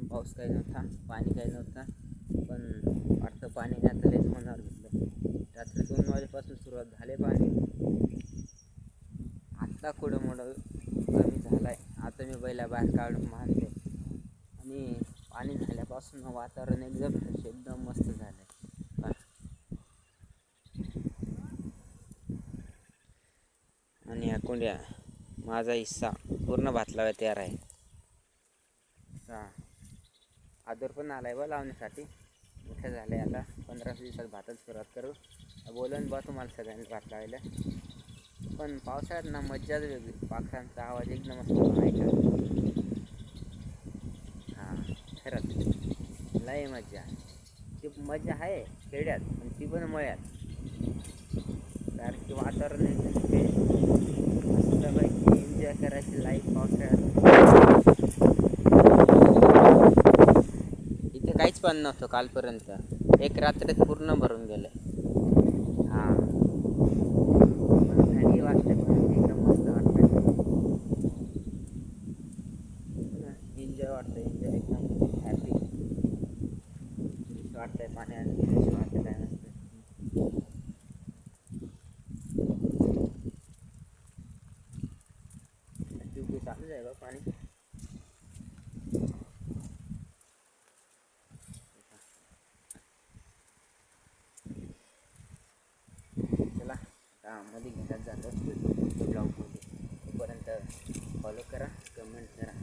पाऊस काही नव्हता, पाणी काही नव्हता, पण वाटतं पाणी आता लयच मनावर घेतलं. रात्री 2 वाजेपासून सुरुवात झाले पाणी. आत्ता कुठं मोठं कमी झालाय. आता मी बैला बाहेर काढून मारले आणि पाणी झाल्यापासून वातावरण एकदम फ्रेश, एकदम मस्त झालंय. आणि या कोंड्या माझा हिस्सा पूर्ण भात लावाय तयार आहे. आदर पण आलाय बा लावण्यासाठी. मोठ्या झाल्या आता 15 दिवसात भाताची सुरुवात करू. बोलन बा तुम्हाला सगळ्यांनी भात लावायला. पण पावसाळ्यात ना मज्जाच वेगळी. पाखरांचा आवाज एकदम असतो ऐका. खरंच लय मज्जा. ती मज्जा आहे खेड्यात, पण ती पण मळ्यात. सारखी वातावरण मस्तपैकी एन्जॉय करायची लाईफ पावसाळ्यात. इथे काहीच पण नव्हतं कालपर्यंत. एक रात्रीत पूर्ण भरून गेलं. थंडी वाजते पण एकदम मस्त वाटतं. एन्जॉय वाटतं, एन्जॉय एकदम हॅपी वाटतंय. पाण्यात वाटतं काय नसतं. चालू आहे बा पाणी. चला आता मध्ये घेण्यात जातो ब्लॉगमध्ये. तोपर्यंत फॉलो करा, कमेंट करा.